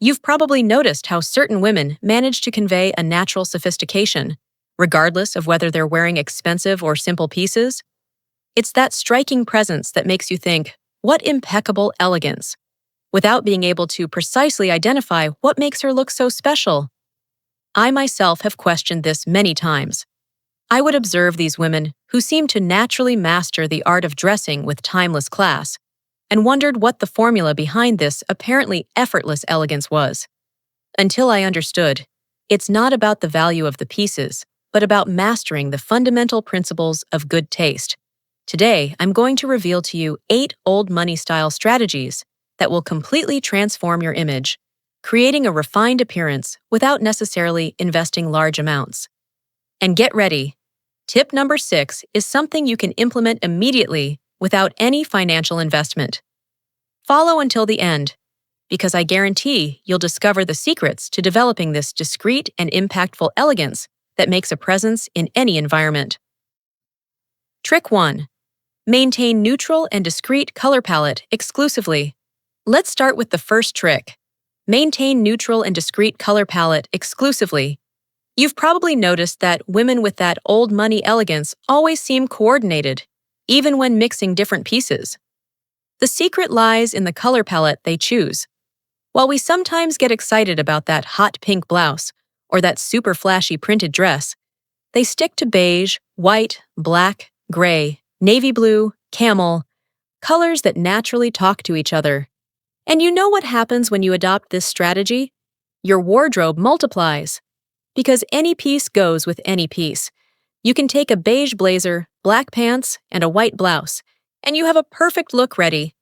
You've probably noticed how certain women manage to convey a natural sophistication, regardless of whether they're wearing expensive or simple pieces. It's that striking presence that makes you think, what impeccable elegance, without being able to precisely identify what makes her look so special. I myself have questioned this many times. I would observe these women who seem to naturally master the art of dressing with timeless class, and wondered what the formula behind this apparently effortless elegance was. Until I understood, it's not about the value of the pieces, but about mastering the fundamental principles of good taste. Today, I'm going to reveal to you 8 old money-style strategies that will completely transform your image, creating a refined appearance without necessarily investing large amounts. And get ready. Tip number 6 is something you can implement immediately without any financial investment. Follow until the end, because I guarantee you'll discover the secrets to developing this discreet and impactful elegance that makes a presence in any environment. Trick 1. Maintain neutral and discreet color palette exclusively. Let's start with the first trick. Maintain neutral and discreet color palette exclusively. You've probably noticed that women with that old money elegance always seem coordinated, even when mixing different pieces. The secret lies in the color palette they choose. While we sometimes get excited about that hot pink blouse or that super flashy printed dress, they stick to beige, white, black, gray, navy blue, camel, colors that naturally talk to each other. And you know what happens when you adopt this strategy? Your wardrobe multiplies. Because any piece goes with any piece. You can take a beige blazer, black pants, and a white blouse, and you have a perfect look ready.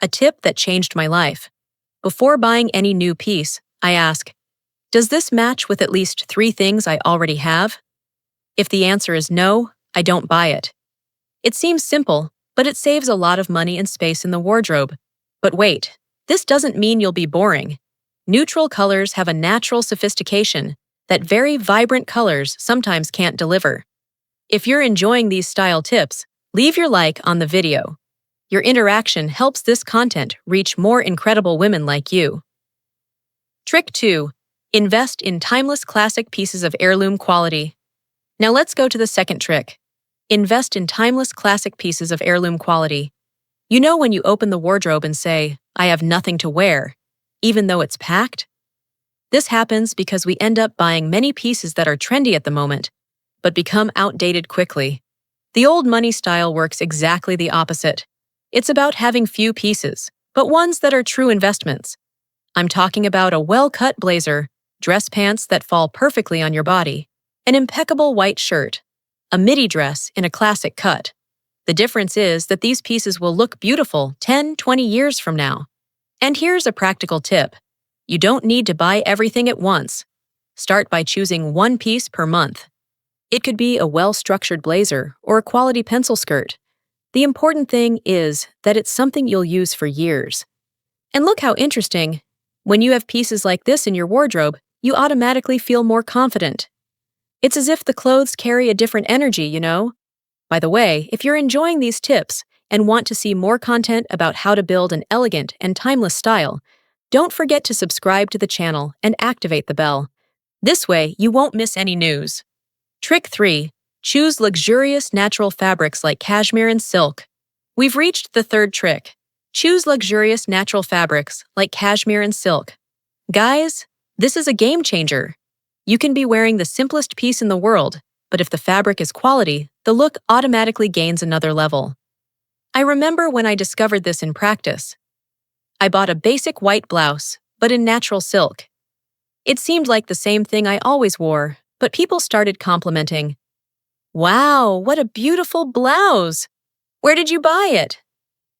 A tip that changed my life. Before buying any new piece, I ask, does this match with at least 3 things I already have? If the answer is no, I don't buy it. It seems simple, but it saves a lot of money and space in the wardrobe. But wait, this doesn't mean you'll be boring. Neutral colors have a natural sophistication that very vibrant colors sometimes can't deliver. If you're enjoying these style tips, leave your like on the video. Your interaction helps this content reach more incredible women like you. Trick 2. Invest in timeless classic pieces of heirloom quality. Now let's go to the second trick. Invest in timeless classic pieces of heirloom quality. You know when you open the wardrobe and say, I have nothing to wear, even though it's packed? This happens because we end up buying many pieces that are trendy at the moment, but become outdated quickly. The old money style works exactly the opposite. It's about having few pieces, but ones that are true investments. I'm talking about a well-cut blazer, dress pants that fall perfectly on your body, an impeccable white shirt, a midi dress in a classic cut. The difference is that these pieces will look beautiful 10, 20 years from now. And here's a practical tip. You don't need to buy everything at once. Start by choosing 1 piece per month. It could be a well-structured blazer or a quality pencil skirt. The important thing is that it's something you'll use for years. And look how interesting. When you have pieces like this in your wardrobe, you automatically feel more confident. It's as if the clothes carry a different energy, you know? By the way, if you're enjoying these tips and want to see more content about how to build an elegant and timeless style, don't forget to subscribe to the channel and activate the bell. This way, you won't miss any news. Trick 3. Choose luxurious natural fabrics like cashmere and silk. We've reached the third trick. Choose luxurious natural fabrics like cashmere and silk. Guys, this is a game changer. You can be wearing the simplest piece in the world, but if the fabric is quality, the look automatically gains another level. I remember when I discovered this in practice. I bought a basic white blouse, but in natural silk. It seemed like the same thing I always wore, but people started complimenting. Wow, what a beautiful blouse! Where did you buy it?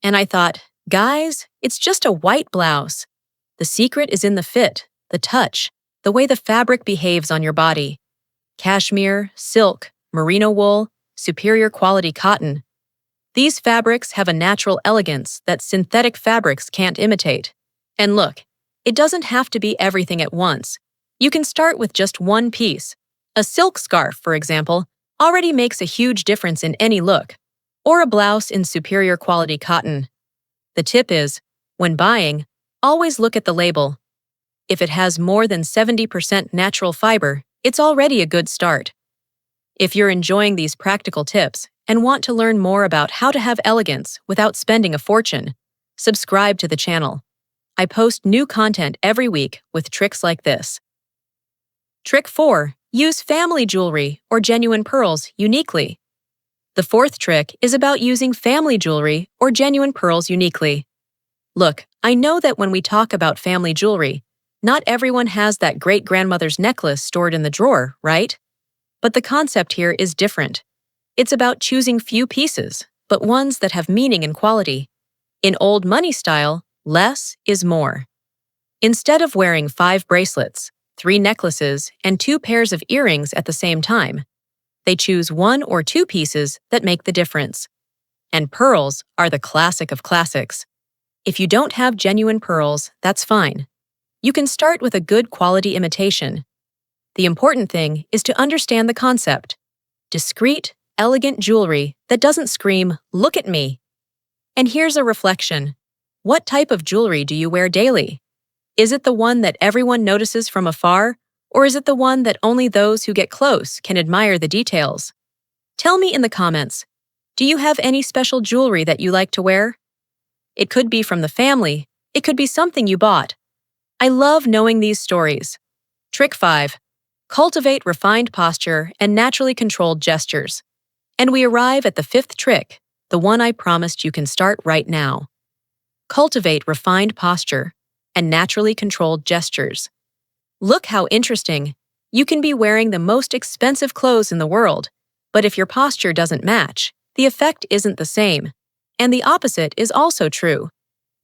And I thought, guys, it's just a white blouse. The secret is in the fit, the touch, the way the fabric behaves on your body. Cashmere, silk, merino wool, superior quality cotton. These fabrics have a natural elegance that synthetic fabrics can't imitate. And look, it doesn't have to be everything at once. You can start with just 1 piece. A silk scarf, for example, already makes a huge difference in any look. Or a blouse in superior quality cotton. The tip is, when buying, always look at the label. If it has more than 70% natural fiber, it's already a good start. If you're enjoying these practical tips and want to learn more about how to have elegance without spending a fortune, subscribe to the channel. I post new content every week with tricks like this. Trick 4. Use family jewelry or genuine pearls uniquely. The fourth trick is about using family jewelry or genuine pearls uniquely. Look, I know that when we talk about family jewelry, not everyone has that great-grandmother's necklace stored in the drawer, right? But the concept here is different. It's about choosing few pieces, but ones that have meaning and quality. In old money style, less is more. Instead of wearing 5 bracelets, 3 necklaces, and 2 pairs of earrings at the same time, they choose 1 or 2 pieces that make the difference. And pearls are the classic of classics. If you don't have genuine pearls, that's fine. You can start with a good quality imitation. The important thing is to understand the concept. Discreet, elegant jewelry that doesn't scream, "Look at me." And here's a reflection. What type of jewelry do you wear daily? Is it the one that everyone notices from afar, or is it the one that only those who get close can admire the details? Tell me in the comments, do you have any special jewelry that you like to wear? It could be from the family, it could be something you bought. I love knowing these stories. Trick 5. Cultivate refined posture and naturally controlled gestures. And we arrive at the 5th trick, the one I promised you can start right now. Cultivate refined posture and naturally controlled gestures. Look how interesting. You can be wearing the most expensive clothes in the world, but if your posture doesn't match, the effect isn't the same. And the opposite is also true.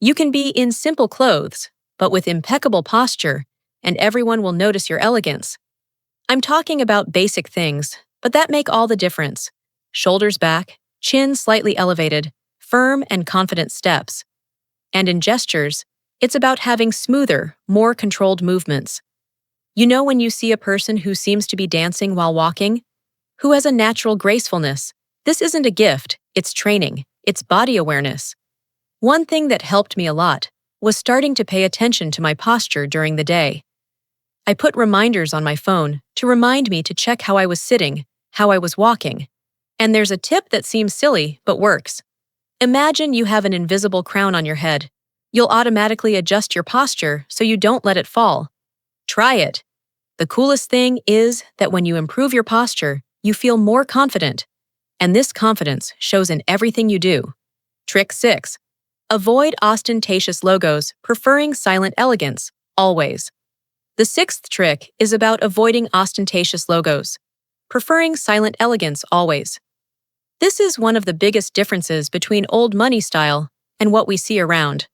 You can be in simple clothes, but with impeccable posture, and everyone will notice your elegance. I'm talking about basic things, but that make all the difference. Shoulders back, chin slightly elevated, firm and confident steps. And in gestures, it's about having smoother, more controlled movements. You know when you see a person who seems to be dancing while walking? Who has a natural gracefulness? This isn't a gift, it's training, it's body awareness. One thing that helped me a lot was starting to pay attention to my posture during the day. I put reminders on my phone to remind me to check how I was sitting, how I was walking. And there's a tip that seems silly but works. Imagine you have an invisible crown on your head. You'll automatically adjust your posture so you don't let it fall. Try it. The coolest thing is that when you improve your posture, you feel more confident. And this confidence shows in everything you do. Trick 6. Avoid ostentatious logos, preferring silent elegance, always. The 6th trick is about avoiding ostentatious logos, preferring silent elegance always. This is one of the biggest differences between old money style and what we see around.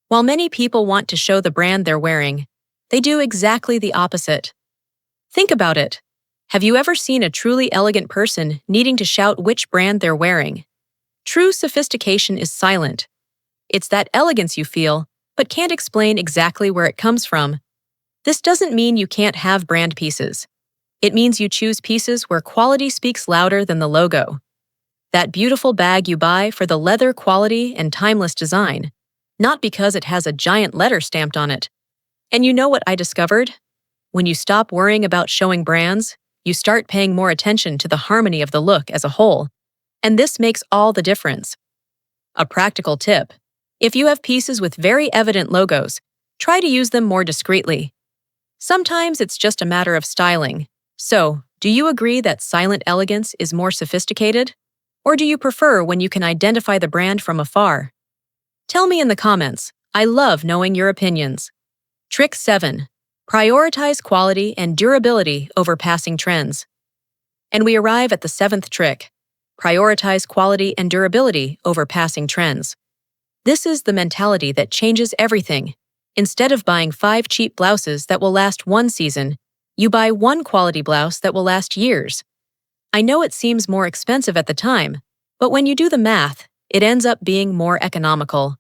While many people want to show the brand they're wearing, they do exactly the opposite. Think about it. Have you ever seen a truly elegant person needing to shout which brand they're wearing? True sophistication is silent. It's that elegance you feel, but can't explain exactly where it comes from. This doesn't mean you can't have brand pieces. It means you choose pieces where quality speaks louder than the logo. That beautiful bag you buy for the leather quality and timeless design, not because it has a giant letter stamped on it. And you know what I discovered? When you stop worrying about showing brands, you start paying more attention to the harmony of the look as a whole. And this makes all the difference. A practical tip. If you have pieces with very evident logos, try to use them more discreetly. Sometimes it's just a matter of styling. So, do you agree that silent elegance is more sophisticated? Or do you prefer when you can identify the brand from afar? Tell me in the comments. I love knowing your opinions. Trick 7. Prioritize quality and durability over passing trends. And we arrive at the 7th trick. Prioritize quality and durability over passing trends. This is the mentality that changes everything. Instead of buying 5 cheap blouses that will last 1 season, you buy 1 quality blouse that will last years. I know it seems more expensive at the time, but when you do the math, it ends up being more economical.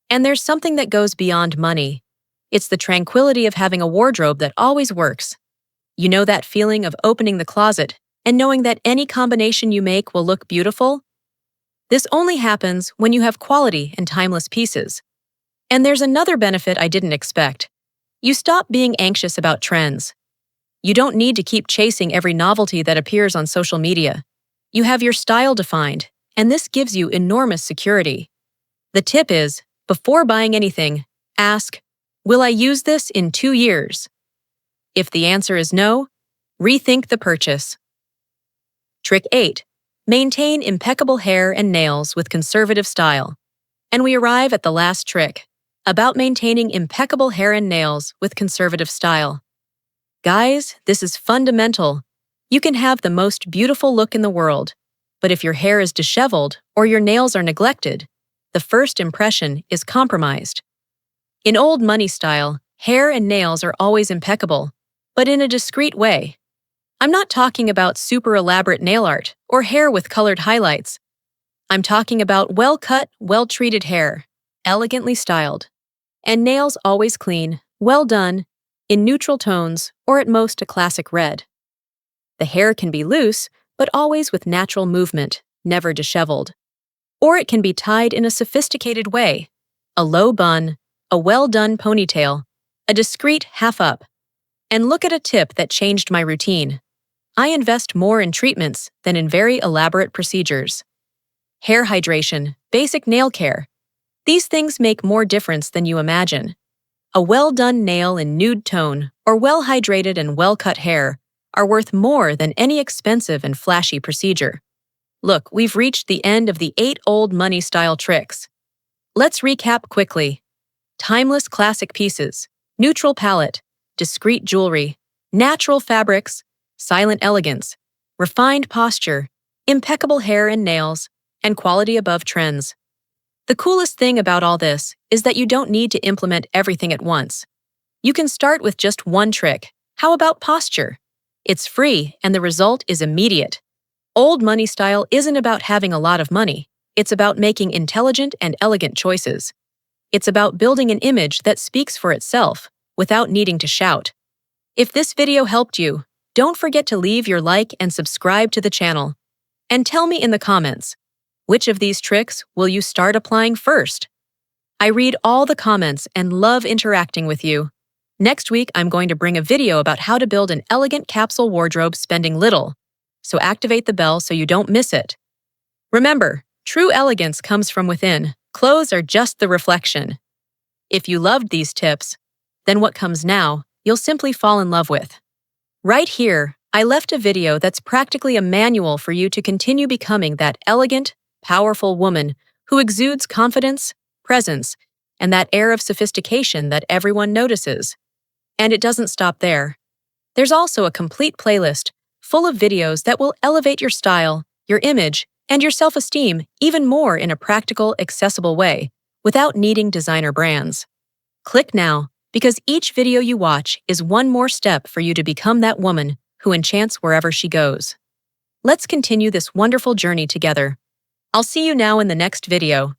And there's something that goes beyond money. It's the tranquility of having a wardrobe that always works. You know that feeling of opening the closet and knowing that any combination you make will look beautiful? This only happens when you have quality and timeless pieces. And there's another benefit I didn't expect. You stop being anxious about trends. You don't need to keep chasing every novelty that appears on social media. You have your style defined, and this gives you enormous security. The tip is, before buying anything, ask, will I use this in 2 years? If the answer is no, rethink the purchase. Trick 8. Maintain impeccable hair and nails with conservative style. And we arrive at the last trick, about maintaining impeccable hair and nails with conservative style. Guys, this is fundamental. You can have the most beautiful look in the world, but if your hair is disheveled or your nails are neglected, the first impression is compromised. In old money style, hair and nails are always impeccable, but in a discreet way. I'm not talking about super elaborate nail art or hair with colored highlights. I'm talking about well-cut, well-treated hair, elegantly styled, and nails always clean, well done, in neutral tones or at most a classic red. The hair can be loose, but always with natural movement, never disheveled. Or it can be tied in a sophisticated way, a low bun, a well-done ponytail, a discreet half-up. And look at a tip that changed my routine. I invest more in treatments than in very elaborate procedures. Hair hydration, basic nail care. These things make more difference than you imagine. A well-done nail in nude tone or well-hydrated and well-cut hair are worth more than any expensive and flashy procedure. Look, we've reached the end of the 8 old money style tricks. Let's recap quickly. Timeless classic pieces, neutral palette, discreet jewelry, natural fabrics, silent elegance, refined posture, impeccable hair and nails, and quality above trends. The coolest thing about all this is that you don't need to implement everything at once. You can start with just one trick. How about posture? It's free and the result is immediate. Old money style isn't about having a lot of money. It's about making intelligent and elegant choices. It's about building an image that speaks for itself without needing to shout. If this video helped you, don't forget to leave your like and subscribe to the channel. And tell me in the comments, which of these tricks will you start applying first? I read all the comments and love interacting with you. Next week, I'm going to bring a video about how to build an elegant capsule wardrobe spending little, so activate the bell so you don't miss it. Remember, true elegance comes from within. Clothes are just the reflection. If you loved these tips, then what comes now, you'll simply fall in love with. Right here, I left a video that's practically a manual for you to continue becoming that elegant, powerful woman who exudes confidence, presence, and that air of sophistication that everyone notices. And it doesn't stop there. There's also a complete playlist full of videos that will elevate your style, your image, and your self-esteem even more in a practical, accessible way, without needing designer brands. Click now, because each video you watch is one more step for you to become that woman who enchants wherever she goes. Let's continue this wonderful journey together. I'll see you now in the next video.